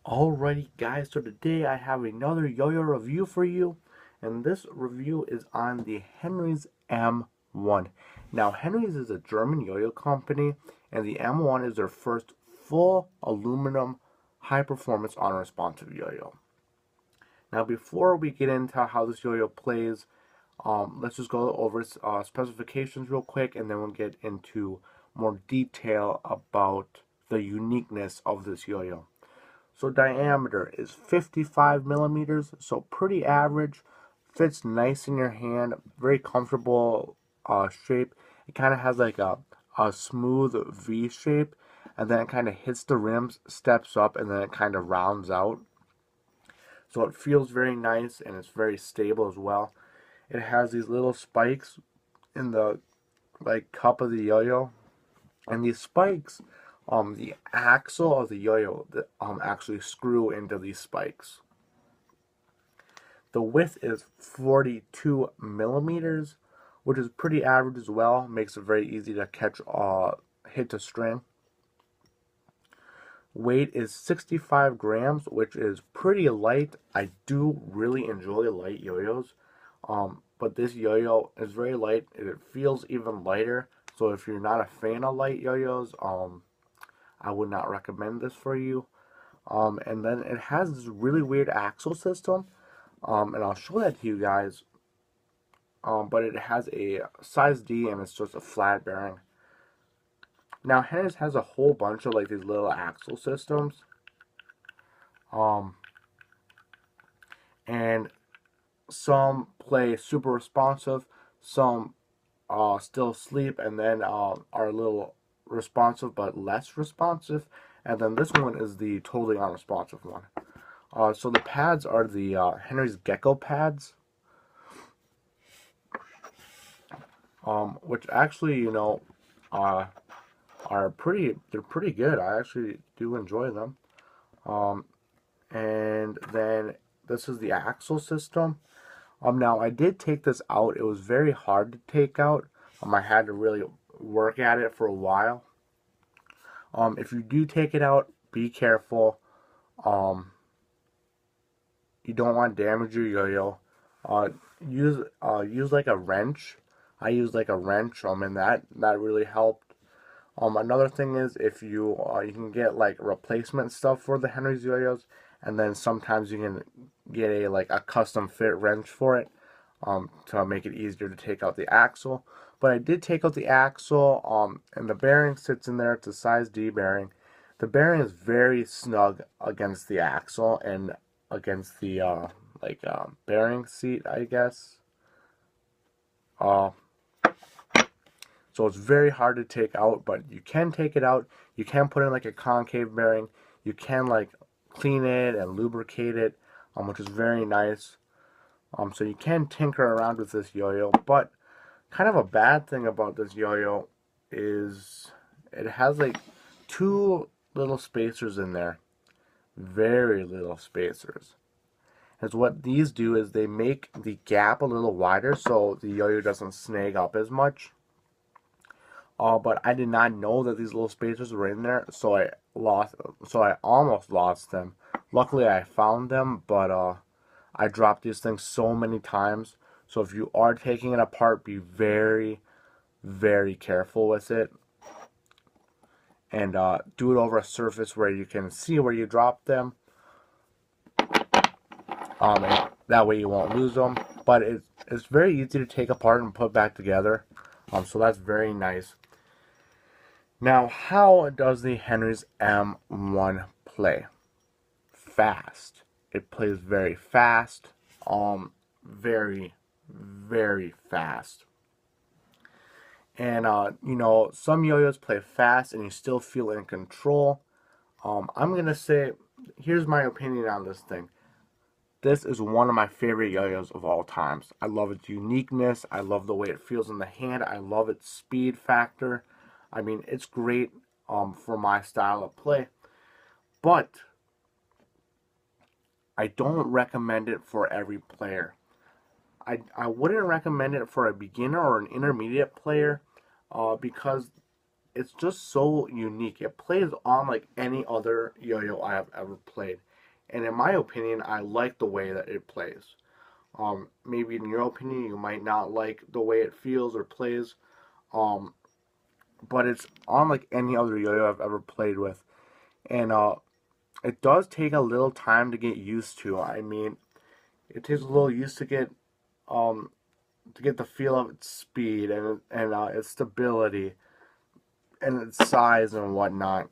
Alrighty guys, so today I have another Yo-Yo review for you, and this review is on the Henry's M1. Now Henry's is a German yo-yo company, and the M1 is their first full aluminum high performance on responsive yo-yo. Now before we get into how this yo-yo plays, let's just go over specifications real quick, and then we'll get into more detail about the uniqueness of this yo-yo. So diameter is 55 millimeters, so pretty average. Fits nice in your hand, very comfortable shape. It kind of has like a smooth V shape, and then it kind of hits the rims, steps up, and then it kind of rounds out. So it feels very nice, and it's very stable as well. It has these little spikes in the cup of the yo-yo, and these spikes, the axle of the yo-yo, actually screw into these spikes. The width is 42 millimeters, which is pretty average as well. Makes it very easy to catch, hit the string. Weight is 65 grams, which is pretty light. I do really enjoy light yo-yos, but this yo-yo is very light. It feels even lighter. So if you're not a fan of light yo-yos, I would not recommend this for you. And then it has this really weird axle system, and I'll show that to you guys. But it has a size D, and it's just a flat bearing. Now Henry's has a whole bunch of like these little axle systems, and some play super responsive, some still sleep, and then are a little responsive but less responsive, and then this one is the totally unresponsive one. So the pads are the Henry's Gecko pads, which actually, they're pretty good. I actually do enjoy them. And then this is the axle system. Now I did take this out. It was very hard to take out. I had to really work at it for a while. If you do take it out, be careful. You don't want to damage your yo-yo. Use like a wrench. I used like a wrench, and that really helped. Another thing is if you can get like replacement stuff for the Henry's yo-yos, and then sometimes you can get a custom fit wrench for it, to make it easier to take out the axle. But I did take out the axle, and the bearing sits in there. It's a size D bearing. The bearing is very snug against the axle and against the bearing seat, I guess. Uh, so it's very hard to take out, but you can take it out. You can put in like a concave bearing. You can like clean it and lubricate it, which is very nice. So you can tinker around with this yo-yo, but kind of a bad thing about this yo-yo is it has like two little spacers in there. Very little spacers. As what these do is they make the gap a little wider so the yo-yo doesn't snag up as much. But I did not know that these little spacers were in there, so I almost lost them. Luckily I found them, but I dropped these things so many times. So if you are taking it apart, be very, very careful with it. And do it over a surface where you can see where you dropped them. And that way you won't lose them. But it's very easy to take apart and put back together. So that's very nice. Now, how does the Henry's M1 play? Fast. It plays very fast. Very, very fast. And some yo-yos play fast and you still feel in control. I'm gonna say, here's my opinion on this thing. This is one of my favorite yo-yos of all times. I love its uniqueness. I love the way it feels in the hand. I love its speed factor. I mean, it's great for my style of play. But I don't recommend it for every player. I wouldn't recommend it for a beginner or an intermediate player, because it's just so unique. It plays on like any other yo-yo I have ever played. And in my opinion, I like the way that it plays. Maybe in your opinion, you might not like the way it feels or plays. Um, but it's unlike any other yo-yo I've ever played with. And it does take a little time to get used to. I mean, it takes a little used um, to get the feel of its speed and its stability and its size and whatnot.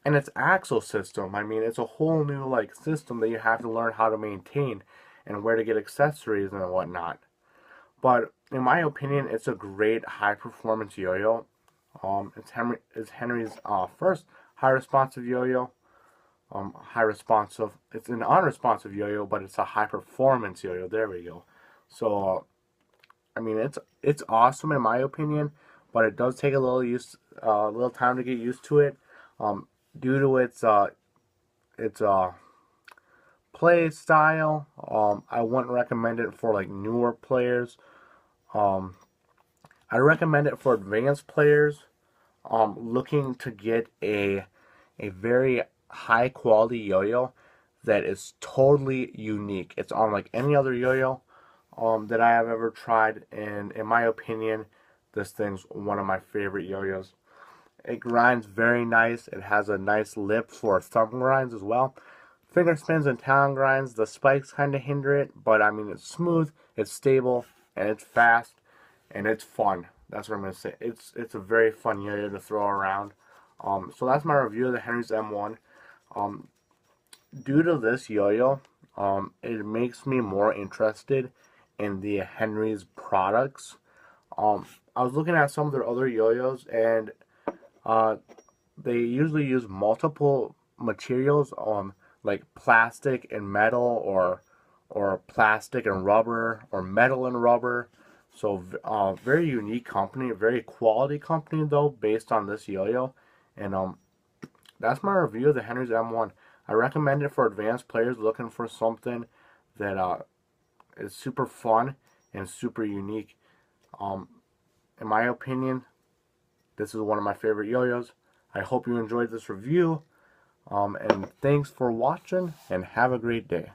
And its axle system. I mean, it's a whole new like system that you have to learn how to maintain and where to get accessories and whatnot. But in my opinion, it's a great high performance yo-yo. It's Henry's first high responsive yo-yo. High responsive. It's an unresponsive yo-yo, but it's a high performance yo-yo. There we go. So I mean, it's awesome in my opinion, but it does take a little time to get used to it. Um, Due to its play style, I wouldn't recommend it for like newer players. Um, I recommend it for advanced players looking to get a very high quality yo-yo that is totally unique. It's unlike any other yo-yo that I have ever tried, and in my opinion, this thing's one of my favorite yo-yos. It grinds very nice. It has a nice lip for thumb grinds as well. Finger spins and talon grinds, the spikes kind of hinder it, but I mean, it's smooth, it's stable, and it's fast, and it's fun. That's what I'm going to say. It's a very fun yo-yo to throw around. So that's my review of the Henry's M1. Um, Due to this yo-yo, it makes me more interested in the Henry's products. I was looking at some of their other yo-yos, and uh, they usually use multiple materials, like plastic and metal, or plastic and rubber, or metal and rubber. So, very unique company, very quality company though, based on this yo-yo. And that's my review of the Henry's M1. I recommend it for advanced players looking for something that is super fun and super unique. Um, in my opinion, this is one of my favorite yo-yos. I hope you enjoyed this review. And thanks for watching, and have a great day.